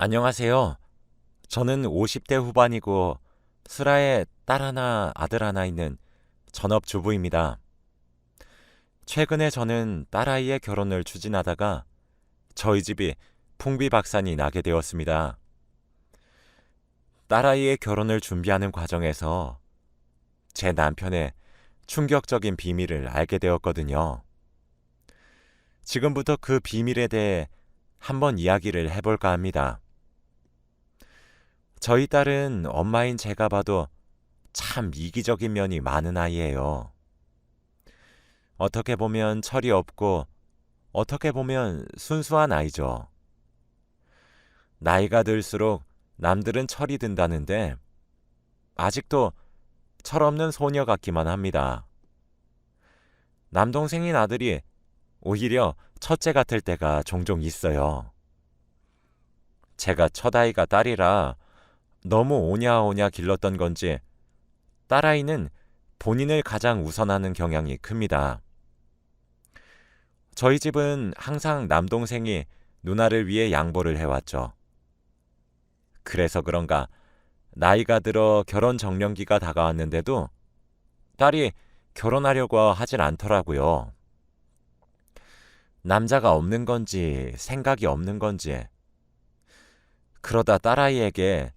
안녕하세요. 저는 50대 후반이고 슬하에 딸 하나, 아들 하나 있는 전업주부입니다. 최근에 저는 딸아이의 결혼을 추진하다가 저희 집이 풍비박산이 나게 되었습니다. 딸아이의 결혼을 준비하는 과정에서 제 남편의 충격적인 비밀을 알게 되었거든요. 지금부터 그 비밀에 대해 한번 이야기를 해볼까 합니다. 저희 딸은 엄마인 제가 봐도 참 이기적인 면이 많은 아이예요. 어떻게 보면 철이 없고 어떻게 보면 순수한 아이죠. 나이가 들수록 남들은 철이 든다는데 아직도 철없는 소녀 같기만 합니다. 남동생인 아들이 오히려 첫째 같을 때가 종종 있어요. 제가 첫아이가 딸이라 너무 오냐오냐 길렀던 건지 딸아이는 본인을 가장 우선하는 경향이 큽니다. 저희 집은 항상 남동생이 누나를 위해 양보를 해왔죠. 그래서 그런가 나이가 들어 결혼 정년기가 다가왔는데도 딸이 결혼하려고 하질 않더라고요. 남자가 없는 건지 생각이 없는 건지. 그러다 딸아이에게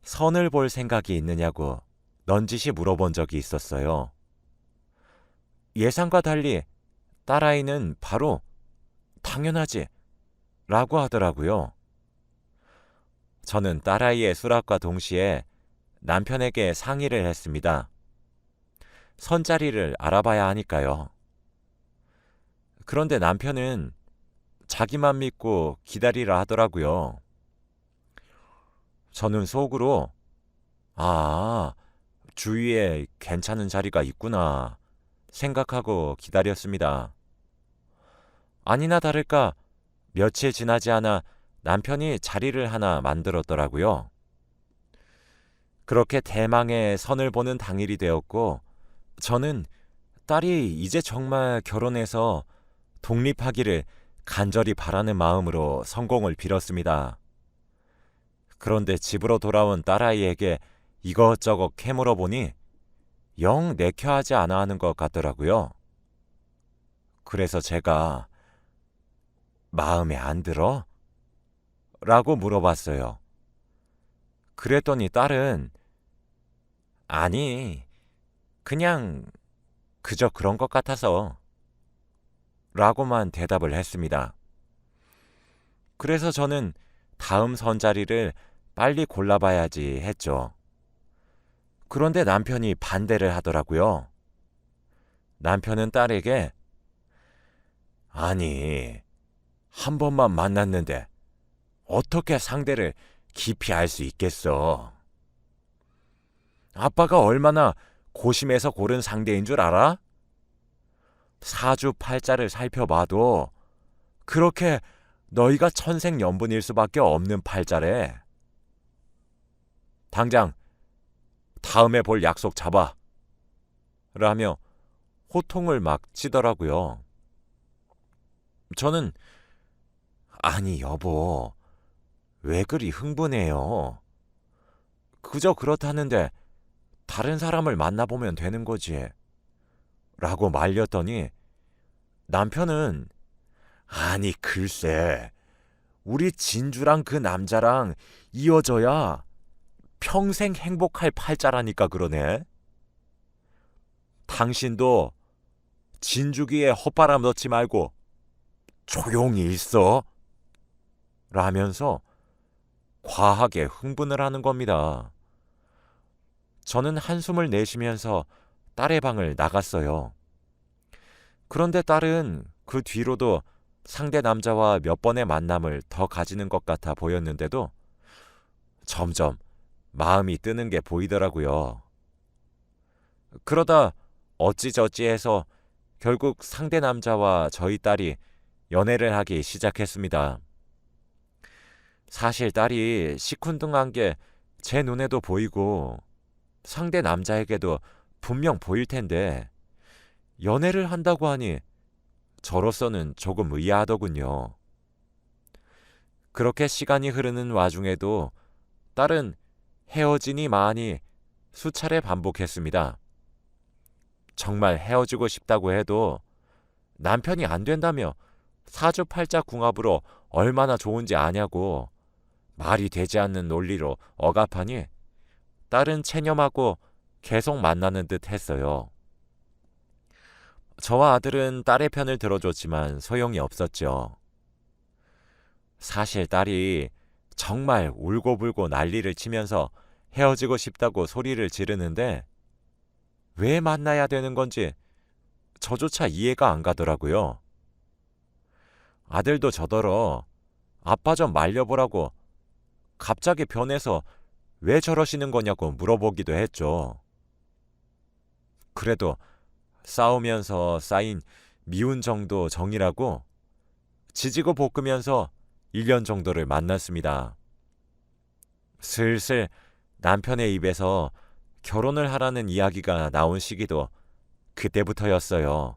선을 볼 생각이 있느냐고 넌지시 물어본 적이 있었어요. 예상과 달리 딸아이는 바로 당연하지 라고 하더라고요. 저는 딸아이의 수락과 동시에 남편에게 상의를 했습니다. 선자리를 알아봐야 하니까요. 그런데 남편은 자기만 믿고 기다리라 하더라고요. 저는 속으로 주위에 괜찮은 자리가 있구나 생각하고 기다렸습니다. 아니나 다를까 며칠 지나지 않아 남편이 자리를 하나 만들었더라고요. 그렇게 대망의 선을 보는 당일이 되었고 저는 딸이 이제 정말 결혼해서 독립하기를 간절히 바라는 마음으로 성공을 빌었습니다. 그런데 집으로 돌아온 딸아이에게 이것저것 캐물어 보니 영 내켜하지 않아 하는 것 같더라고요. 그래서 제가 마음에 안 들어? 라고 물어봤어요. 그랬더니 딸은 아니, 그냥 그저 그런 것 같아서 라고만 대답을 했습니다. 그래서 저는 다음 선자리를 빨리 골라봐야지 했죠. 그런데 남편이 반대를 하더라고요. 남편은 딸에게 아니, 한 번만 만났는데 어떻게 상대를 깊이 알 수 있겠어? 아빠가 얼마나 고심해서 고른 상대인 줄 알아? 사주팔자를 살펴봐도 그렇게 너희가 천생연분일 수밖에 없는 팔자래. 당장 다음에 볼 약속 잡아. 라며 호통을 막 치더라고요. 저는 아니 여보, 왜 그리 흥분해요? 그저 그렇다는데 다른 사람을 만나보면 되는 거지. 라고 말렸더니 남편은 아니 글쎄, 우리 진주랑 그 남자랑 이어져야 평생 행복할 팔자라니까 그러네. 당신도 진주기에 헛바람 넣지 말고 조용히 있어. 라면서 과하게 흥분을 하는 겁니다. 저는 한숨을 내쉬면서 딸의 방을 나갔어요. 그런데 딸은 그 뒤로도 상대 남자와 몇 번의 만남을 더 가지는 것 같아 보였는데도 점점 마음이 뜨는 게 보이더라고요. 그러다 어찌저찌해서 결국 상대 남자와 저희 딸이 연애를 하기 시작했습니다. 사실 딸이 시큰둥한 게 제 눈에도 보이고 상대 남자에게도 분명 보일 텐데 연애를 한다고 하니 저로서는 조금 의아하더군요. 그렇게 시간이 흐르는 와중에도 딸은 헤어지니 마니 수차례 반복했습니다. 정말 헤어지고 싶다고 해도 남편이 안 된다며 사주팔자궁합으로 얼마나 좋은지 아냐고 말이 되지 않는 논리로 억압하니 딸은 체념하고 계속 만나는 듯 했어요. 저와 아들은 딸의 편을 들어줬지만 소용이 없었죠. 사실 딸이 정말 울고불고 난리를 치면서 헤어지고 싶다고 소리를 지르는데 왜 만나야 되는 건지 저조차 이해가 안 가더라고요. 아들도 저더러 아빠 좀 말려보라고 갑자기 변해서 왜 저러시는 거냐고 물어보기도 했죠. 그래도 싸우면서 쌓인 미운 정도 정이라고 지지고 볶으면서 1년 정도를 만났습니다. 슬슬 남편의 입에서 결혼을 하라는 이야기가 나온 시기도 그때부터였어요.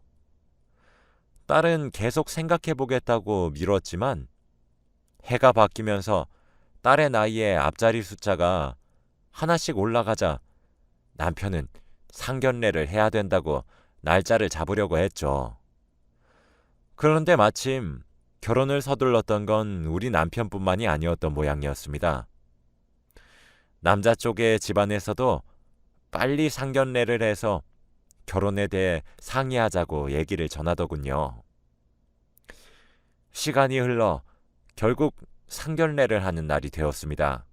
딸은 계속 생각해보겠다고 미뤘지만 해가 바뀌면서 딸의 나이의 앞자리 숫자가 하나씩 올라가자 남편은 상견례를 해야 된다고 날짜를 잡으려고 했죠. 그런데 마침 결혼을 서둘렀던 건 우리 남편뿐만이 아니었던 모양이었습니다. 남자 쪽의 집안에서도 빨리 상견례를 해서 결혼에 대해 상의하자고 얘기를 전하더군요. 시간이 흘러 결국 상견례를 하는 날이 되었습니다.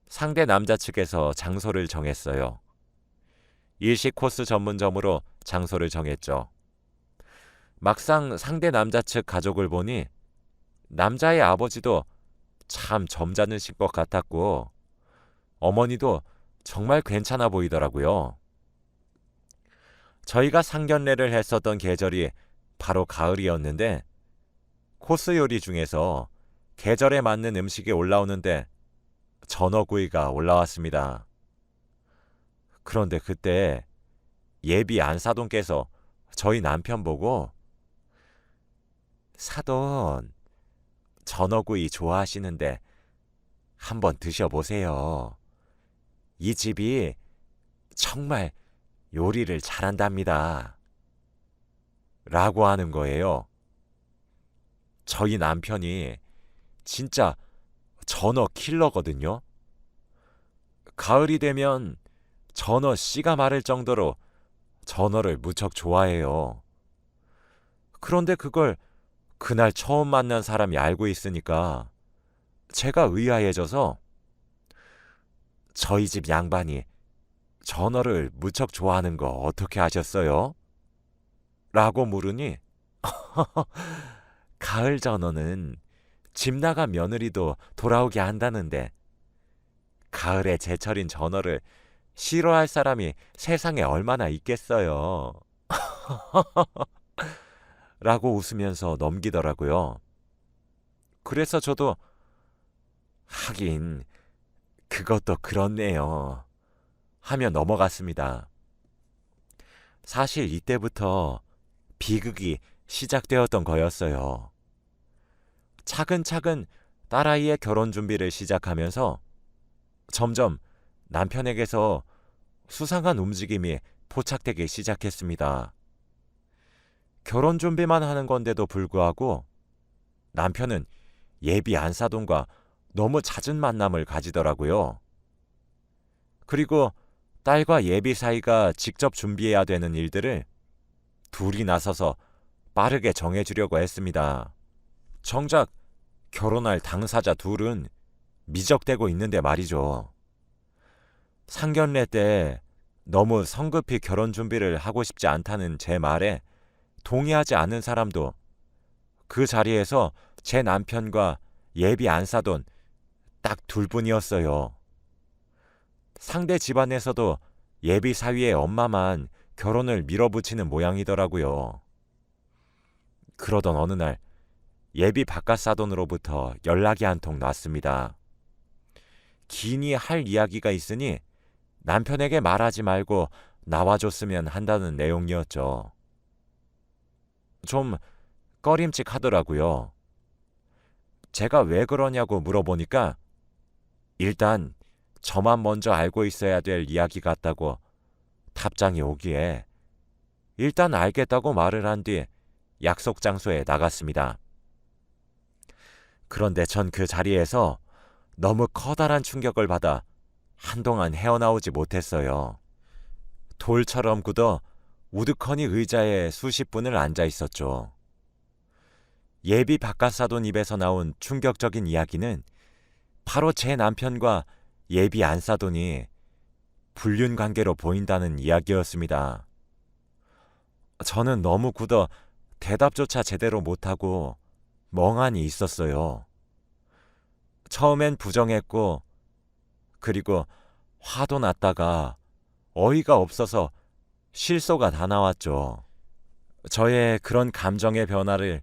상대 남자 측에서 장소를 정했어요. 일식 코스 전문점으로 장소를 정했죠. 막상 상대 남자 측 가족을 보니 남자의 아버지도 참 점잖으신 것 같았고 어머니도 정말 괜찮아 보이더라고요. 저희가 상견례를 했었던 계절이 바로 가을이었는데 코스 요리 중에서 계절에 맞는 음식이 올라오는데 전어구이가 올라왔습니다. 그런데 그때 예비 안사돈께서 저희 남편 보고 사돈 전어구이 좋아하시는데 한번 드셔보세요. 이 집이 정말 요리를 잘한답니다. 라고 하는 거예요. 저희 남편이 진짜 전어 킬러거든요. 가을이 되면 전어 씨가 마를 정도로 전어를 무척 좋아해요. 그런데 그걸 그날 처음 만난 사람이 알고 있으니까 제가 의아해져서 저희 집 양반이 전어를 무척 좋아하는 거 어떻게 아셨어요? 라고 물으니 가을 전어는 집 나간 며느리도 돌아오게 한다는데 가을에 제철인 전어를 싫어할 사람이 세상에 얼마나 있겠어요. 라고 웃으면서 넘기더라고요. 그래서 저도 하긴 그것도 그렇네요 하며 넘어갔습니다. 사실 이때부터 비극이 시작되었던 거였어요. 차근차근 딸아이의 결혼 준비를 시작하면서 점점 남편에게서 수상한 움직임이 포착되기 시작했습니다. 결혼 준비만 하는 건데도 불구하고 남편은 예비 안사돈과 너무 잦은 만남을 가지더라고요. 그리고 딸과 예비 사이가 직접 준비해야 되는 일들을 둘이 나서서 빠르게 정해주려고 했습니다. 정작 결혼할 당사자 둘은 미적대고 있는데 말이죠. 상견례 때 너무 성급히 결혼 준비를 하고 싶지 않다는 제 말에 동의하지 않는 사람도 그 자리에서 제 남편과 예비 안사돈 딱 둘뿐이었어요. 상대 집안에서도 예비 사위의 엄마만 결혼을 밀어붙이는 모양이더라고요. 그러던 어느 날 예비 바깥사돈으로부터 연락이 한 통 왔습니다. 긴히 할 이야기가 있으니 남편에게 말하지 말고 나와줬으면 한다는 내용이었죠. 좀 꺼림칙하더라고요. 제가 왜 그러냐고 물어보니까 일단 저만 먼저 알고 있어야 될 이야기 같다고 답장이 오기에 일단 알겠다고 말을 한 뒤 약속 장소에 나갔습니다. 그런데 전 그 자리에서 너무 커다란 충격을 받아 한동안 헤어나오지 못했어요. 돌처럼 굳어 우두커니 의자에 수십 분을 앉아 있었죠. 예비 바깥사돈 입에서 나온 충격적인 이야기는 바로 제 남편과 예비 안사돈이 불륜 관계로 보인다는 이야기였습니다. 저는 너무 굳어 대답조차 제대로 못하고 멍하니 있었어요. 처음엔 부정했고 그리고 화도 났다가 어이가 없어서 실소가 다 나왔죠. 저의 그런 감정의 변화를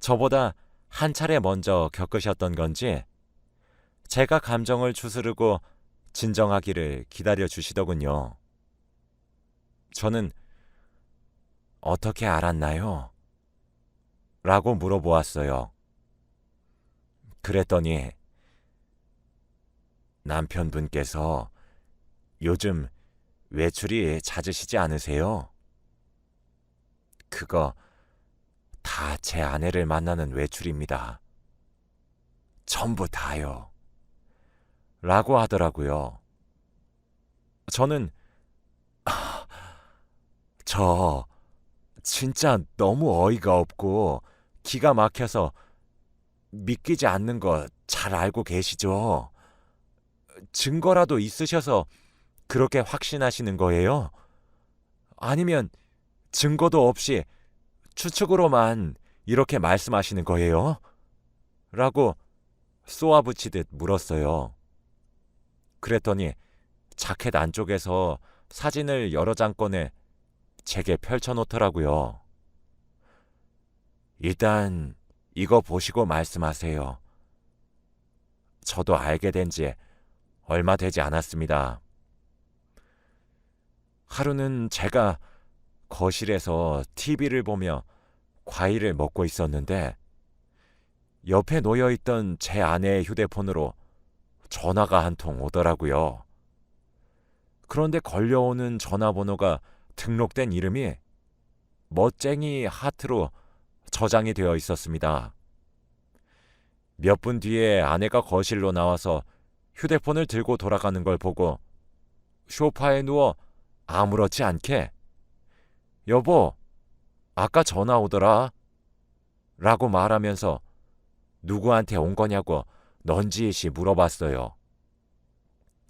저보다 한 차례 먼저 겪으셨던 건지 제가 감정을 추스르고 진정하기를 기다려 주시더군요. 저는 어떻게 알았나요? 라고 물어보았어요. 그랬더니 남편분께서 요즘 외출이 잦으시지 않으세요? 그거 다 제 아내를 만나는 외출입니다. 전부 다요. 라고 하더라고요. 저는 저 진짜 너무 어이가 없고 기가 막혀서 믿기지 않는 거 잘 알고 계시죠? 증거라도 있으셔서 그렇게 확신하시는 거예요? 아니면 증거도 없이 추측으로만 이렇게 말씀하시는 거예요? 라고 쏘아붙이듯 물었어요. 그랬더니 자켓 안쪽에서 사진을 여러 장 꺼내 제게 펼쳐놓더라고요. 일단 이거 보시고 말씀하세요. 저도 알게 된 지 얼마 되지 않았습니다. 하루는 제가 거실에서 TV를 보며 과일을 먹고 있었는데 옆에 놓여있던 제 아내의 휴대폰으로 전화가 한 통 오더라고요. 그런데 걸려오는 전화번호가 등록된 이름이 멋쟁이 하트로 저장이 되어 있었습니다. 몇 분 뒤에 아내가 거실로 나와서 휴대폰을 들고 돌아가는 걸 보고 소파에 누워 아무렇지 않게 여보, 아까 전화 오더라 라고 말하면서 누구한테 온 거냐고 넌지시 물어봤어요.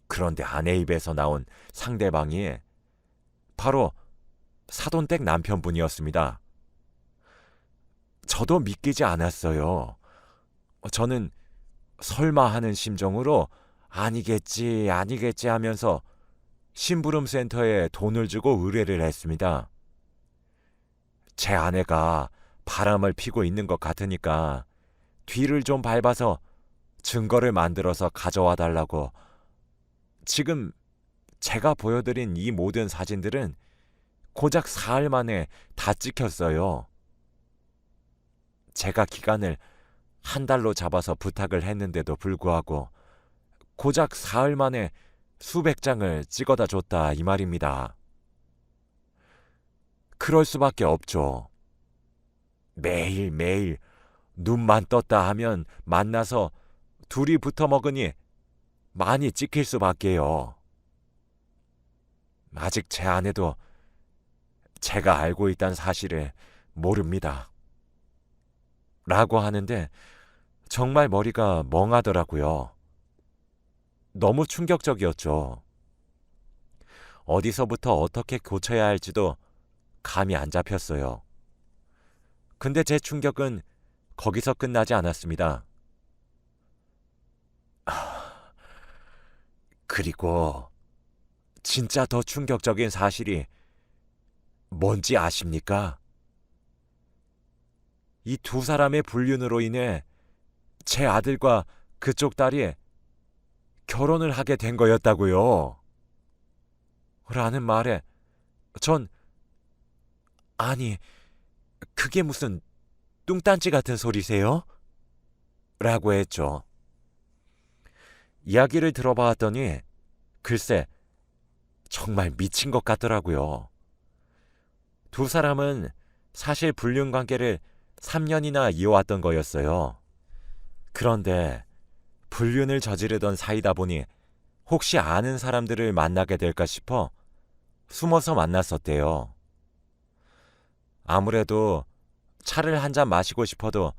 그런데 아내 입에서 나온 상대방이 바로 사돈댁 남편분이었습니다. 저도 믿기지 않았어요. 저는 설마 하는 심정으로 아니겠지 하면서 심부름센터에 돈을 주고 의뢰를 했습니다. 제 아내가 바람을 피고 있는 것 같으니까 뒤를 좀 밟아서 증거를 만들어서 가져와 달라고. 지금 제가 보여드린 이 모든 사진들은 고작 사흘 만에 다 찍혔어요. 제가 기간을 한 달로 잡아서 부탁을 했는데도 불구하고 고작 사흘 만에 수백 장을 찍어다 줬다 이 말입니다. 그럴 수밖에 없죠. 매일매일 눈만 떴다 하면 만나서 둘이 붙어 먹으니 많이 찍힐 수밖에요. 아직 제 아내도 제가 알고 있다는 사실을 모릅니다. 라고 하는데 정말 머리가 멍하더라고요. 너무 충격적이었죠. 어디서부터 어떻게 고쳐야 할지도 감이 안 잡혔어요. 근데 제 충격은 거기서 끝나지 않았습니다. 그리고 진짜 더 충격적인 사실이 뭔지 아십니까? 이 두 사람의 불륜으로 인해 제 아들과 그쪽 딸이 결혼을 하게 된 거였다고요. 라는 말에 전 아니 그게 무슨 뚱딴지 같은 소리세요? 라고 했죠. 이야기를 들어봤더니 글쎄 정말 미친 것 같더라고요. 두 사람은 사실 불륜 관계를 3년이나 이어왔던 거였어요. 그런데 불륜을 저지르던 사이다 보니 혹시 아는 사람들을 만나게 될까 싶어 숨어서 만났었대요. 아무래도 차를 한 잔 마시고 싶어도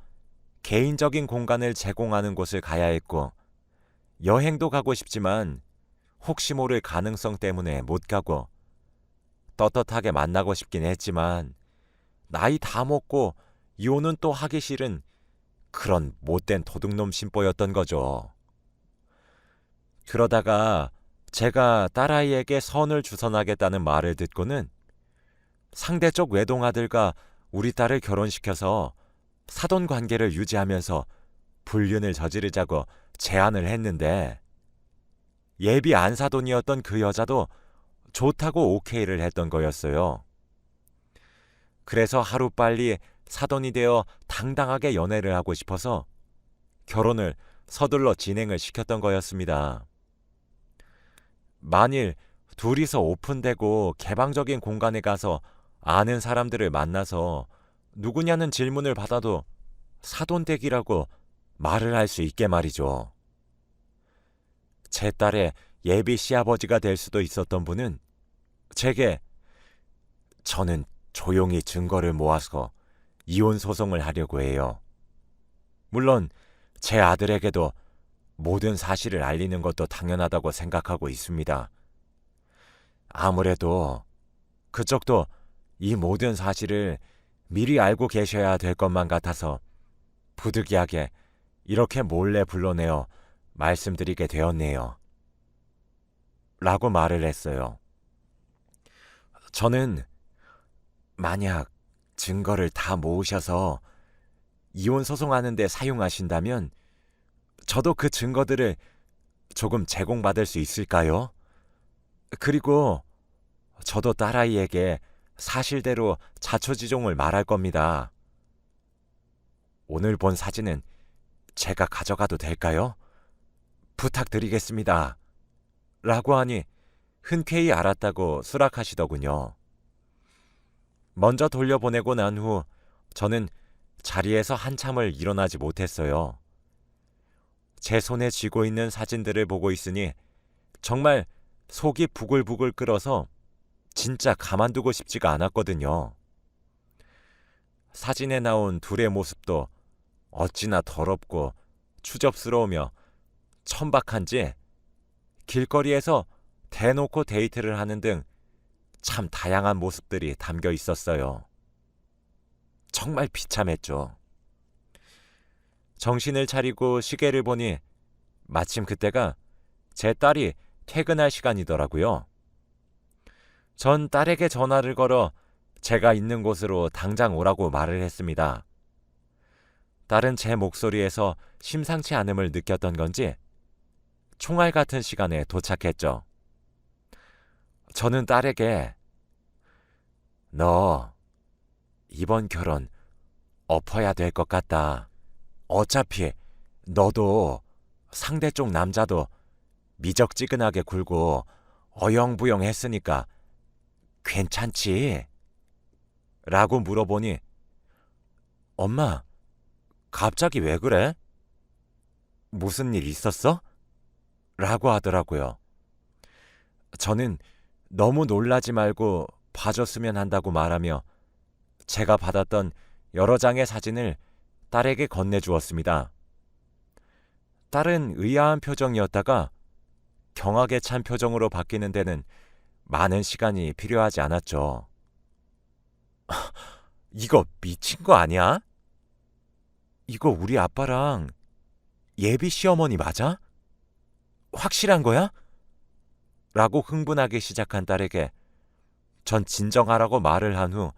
개인적인 공간을 제공하는 곳을 가야 했고, 여행도 가고 싶지만 혹시 모를 가능성 때문에 못 가고, 떳떳하게 만나고 싶긴 했지만 나이 다 먹고 이혼은 또 하기 싫은 그런 못된 도둑놈 심보였던 거죠. 그러다가 제가 딸아이에게 선을 주선하겠다는 말을 듣고는 상대쪽 외동아들과 우리 딸을 결혼시켜서 사돈 관계를 유지하면서 불륜을 저지르자고 제안을 했는데, 예비 안사돈이었던 그 여자도 좋다고 오케이를 했던 거였어요. 그래서 하루빨리 사돈이 되어 당당하게 연애를 하고 싶어서 결혼을 서둘러 진행을 시켰던 거였습니다. 만일 둘이서 오픈되고 개방적인 공간에 가서 아는 사람들을 만나서 누구냐는 질문을 받아도 사돈댁이라고 말을 할 수 있게 말이죠. 제 딸의 예비 시아버지가 될 수도 있었던 분은 제게 저는 조용히 증거를 모아서 이혼 소송을 하려고 해요. 물론 제 아들에게도 모든 사실을 알리는 것도 당연하다고 생각하고 있습니다. 아무래도 그쪽도 이 모든 사실을 미리 알고 계셔야 될 것만 같아서 부득이하게 이렇게 몰래 불러내어 말씀드리게 되었네요. 라고 말을 했어요. 저는 만약 증거를 다 모으셔서 이혼 소송하는 데 사용하신다면 저도 그 증거들을 조금 제공받을 수 있을까요? 그리고 저도 딸아이에게 사실대로 자초지종을 말할 겁니다. 오늘 본 사진은 제가 가져가도 될까요? 부탁드리겠습니다. 라고 하니 흔쾌히 알았다고 수락하시더군요. 먼저 돌려보내고 난 후 저는 자리에서 한참을 일어나지 못했어요. 제 손에 쥐고 있는 사진들을 보고 있으니 정말 속이 부글부글 끓어서 진짜 가만두고 싶지가 않았거든요. 사진에 나온 둘의 모습도 어찌나 더럽고 추접스러우며 천박한지 길거리에서 대놓고 데이트를 하는 등 참 다양한 모습들이 담겨 있었어요. 정말 비참했죠. 정신을 차리고 시계를 보니 마침 그때가 제 딸이 퇴근할 시간이더라고요. 전 딸에게 전화를 걸어 제가 있는 곳으로 당장 오라고 말을 했습니다. 딸은 제 목소리에서 심상치 않음을 느꼈던 건지 총알 같은 시간에 도착했죠. 저는 딸에게 너 이번 결혼 엎어야 될 것 같다. 어차피 너도 상대쪽 남자도 미적지근하게 굴고 어영부영 했으니까 괜찮지? 라고 물어보니 엄마, 갑자기 왜 그래? 무슨 일 있었어? 라고 하더라고요. 저는 너무 놀라지 말고 봐줬으면 한다고 말하며 제가 받았던 여러 장의 사진을 딸에게 건네주었습니다. 딸은 의아한 표정이었다가 경악에 찬 표정으로 바뀌는 데는 많은 시간이 필요하지 않았죠. 이거 미친 거 아니야? 이거 우리 아빠랑 예비 시어머니 맞아? 확실한 거야? 라고 흥분하기 시작한 딸에게 전 진정하라고 말을 한 후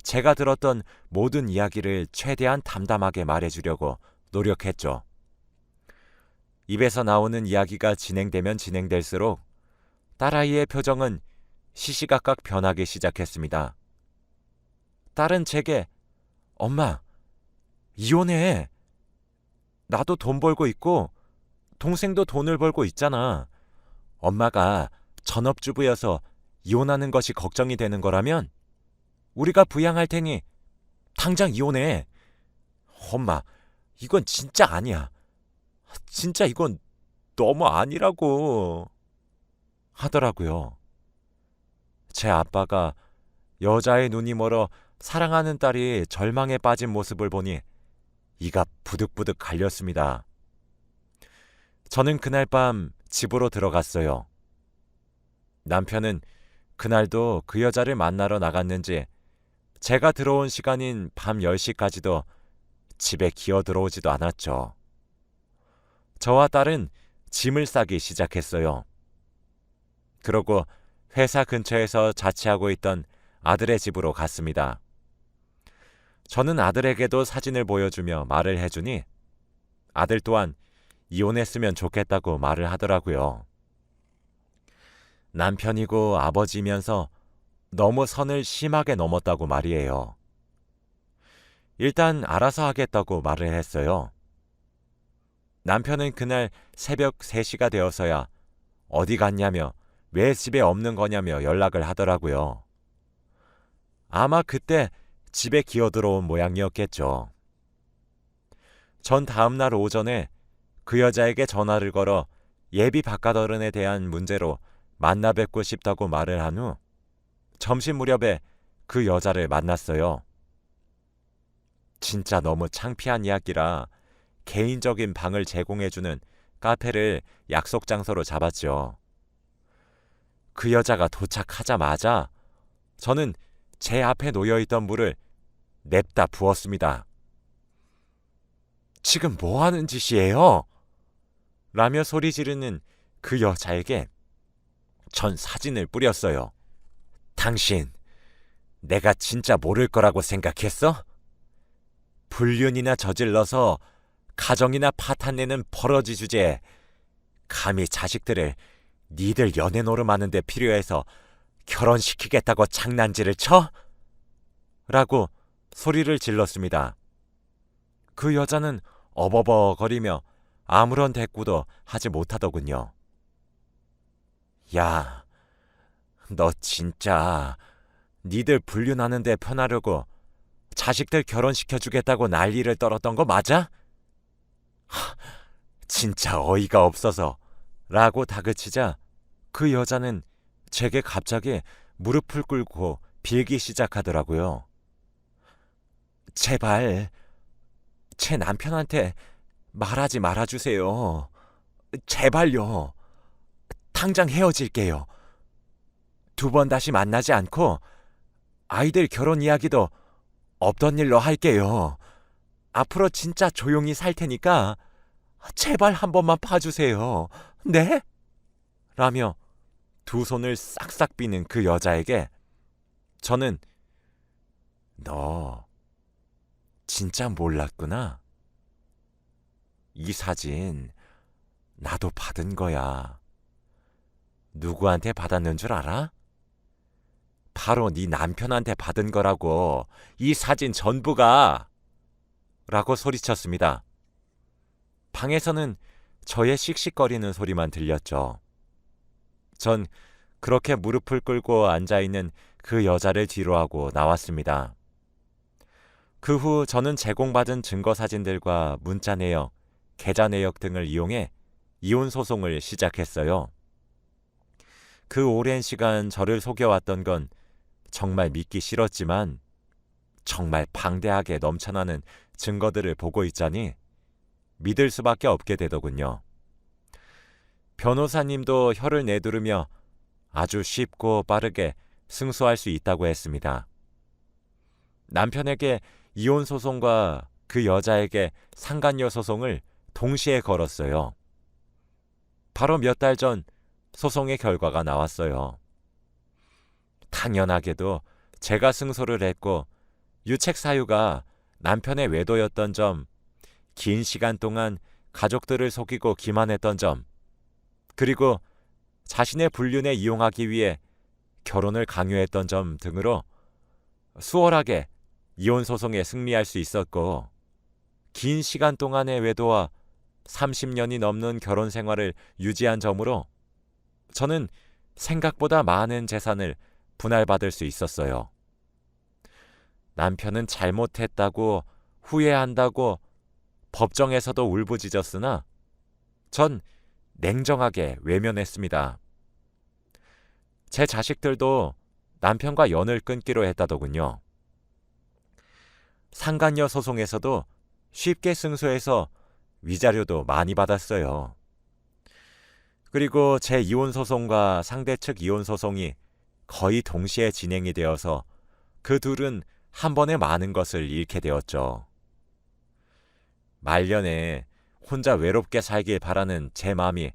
제가 들었던 모든 이야기를 최대한 담담하게 말해주려고 노력했죠. 입에서 나오는 이야기가 진행되면 진행될수록 딸아이의 표정은 시시각각 변하기 시작했습니다. 딸은 제게 엄마, 이혼해. 나도 돈 벌고 있고 동생도 돈을 벌고 있잖아. 엄마가 전업주부여서 이혼하는 것이 걱정이 되는 거라면 우리가 부양할 테니 당장 이혼해. 엄마, 이건 진짜 아니야. 진짜 이건 너무 아니라고 하더라고요. 제 아빠가 여자의 눈이 멀어 사랑하는 딸이 절망에 빠진 모습을 보니 이가 부득부득 갈렸습니다. 저는 그날 밤 집으로 들어갔어요. 남편은 그날도 그 여자를 만나러 나갔는지 제가 들어온 시간인 밤 10시까지도 집에 기어 들어오지도 않았죠. 저와 딸은 짐을 싸기 시작했어요. 그러고 회사 근처에서 자취하고 있던 아들의 집으로 갔습니다. 저는 아들에게도 사진을 보여주며 말을 해주니 아들 또한 이혼했으면 좋겠다고 말을 하더라고요. 남편이고 아버지면서 너무 선을 심하게 넘었다고 말이에요. 일단 알아서 하겠다고 말을 했어요. 남편은 그날 새벽 3시가 되어서야 어디 갔냐며 왜 집에 없는 거냐며 연락을 하더라고요. 아마 그때 집에 기어 들어온 모양이었겠죠. 전 다음날 오전에 그 여자에게 전화를 걸어 예비 바깥어른에 대한 문제로 만나 뵙고 싶다고 말을 한 후 점심 무렵에 그 여자를 만났어요. 진짜 너무 창피한 이야기라 개인적인 방을 제공해주는 카페를 약속 장소로 잡았죠. 그 여자가 도착하자마자 저는 제 앞에 놓여있던 물을 냅다 부었습니다. 지금 뭐 하는 짓이에요? 라며 소리 지르는 그 여자에게 전 사진을 뿌렸어요. 당신, 내가 진짜 모를 거라고 생각했어? 불륜이나 저질러서 가정이나 파탄내는 버러지 주제에 감히 자식들을 니들 연애 노름하는 데 필요해서 결혼시키겠다고 장난질을 쳐? 라고 소리를 질렀습니다. 그 여자는 어버버거리며 아무런 대꾸도 하지 못하더군요. 야, 너 진짜 니들 불륜하는데 편하려고 자식들 결혼시켜주겠다고 난리를 떨었던 거 맞아? 진짜 어이가 없어서 라고 다그치자 그 여자는 제게 갑자기 무릎을 꿇고 빌기 시작하더라고요. 제발 제 남편한테 말하지 말아주세요. 제발요. 당장 헤어질게요. 2번 다시 만나지 않고 아이들 결혼 이야기도 없던 일로 할게요. 앞으로 진짜 조용히 살 테니까 제발 한 번만 봐주세요. 네? 라며 2손을 싹싹 비는 그 여자에게 저는 너 진짜 몰랐구나. 이 사진 나도 받은 거야. 누구한테 받았는 줄 알아? 바로 네 남편한테 받은 거라고. 이 사진 전부가. 라고 소리쳤습니다. 방에서는 저의 씩씩거리는 소리만 들렸죠. 전 그렇게 무릎을 꿇고 앉아있는 그 여자를 뒤로하고 나왔습니다. 그 후 저는 제공받은 증거 사진들과 문자 내역, 계좌 내역 등을 이용해 이혼 소송을 시작했어요. 그 오랜 시간 저를 속여왔던 건 정말 믿기 싫었지만 정말 방대하게 넘쳐나는 증거들을 보고 있자니 믿을 수밖에 없게 되더군요. 변호사님도 혀를 내두르며 아주 쉽고 빠르게 승소할 수 있다고 했습니다. 남편에게 이혼 소송과 그 여자에게 상간녀 소송을 동시에 걸었어요. 바로 몇 달 전 소송의 결과가 나왔어요. 당연하게도 제가 승소를 했고 유책 사유가 남편의 외도였던 점, 긴 시간 동안 가족들을 속이고 기만했던 점, 그리고 자신의 불륜에 이용하기 위해 결혼을 강요했던 점 등으로 수월하게 이혼 소송에 승리할 수 있었고 긴 시간 동안의 외도와 30년이 넘는 결혼 생활을 유지한 점으로 저는 생각보다 많은 재산을 분할받을 수 있었어요. 남편은 잘못했다고 후회한다고 법정에서도 울부짖었으나 전 냉정하게 외면했습니다. 제 자식들도 남편과 연을 끊기로 했다더군요. 상간녀 소송에서도 쉽게 승소해서 위자료도 많이 받았어요. 그리고 제 이혼 소송과 상대 측 이혼 소송이 거의 동시에 진행이 되어서 그 둘은 한 번에 많은 것을 잃게 되었죠. 말년에 혼자 외롭게 살길 바라는 제 마음이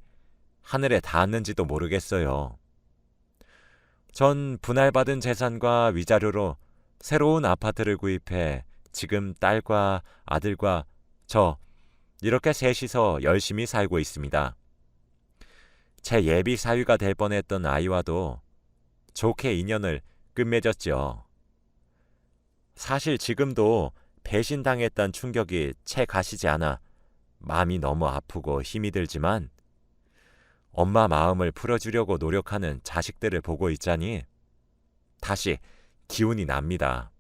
하늘에 닿았는지도 모르겠어요. 전 분할받은 재산과 위자료로 새로운 아파트를 구입해 지금 딸과 아들과 저 이렇게 셋이서 열심히 살고 있습니다. 제 예비 사위가 될 뻔했던 아이와도 좋게 인연을 끝맺었죠. 사실 지금도 배신당했던 충격이 채 가시지 않아 마음이 너무 아프고 힘이 들지만 엄마 마음을 풀어주려고 노력하는 자식들을 보고 있자니 다시 기운이 납니다.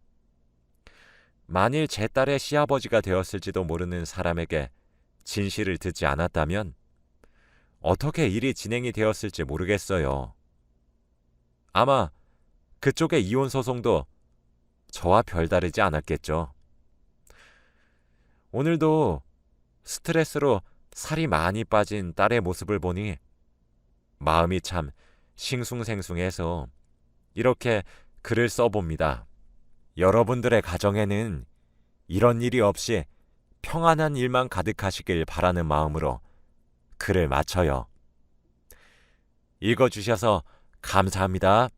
만일 제 딸의 시아버지가 되었을지도 모르는 사람에게 진실을 듣지 않았다면 어떻게 일이 진행이 되었을지 모르겠어요. 아마 그쪽의 이혼 소송도 저와 별다르지 않았겠죠. 오늘도 스트레스로 살이 많이 빠진 딸의 모습을 보니 마음이 참 싱숭생숭해서 이렇게 글을 써봅니다. 여러분들의 가정에는 이런 일이 없이 평안한 일만 가득하시길 바라는 마음으로 글을 마쳐요. 읽어주셔서 감사합니다.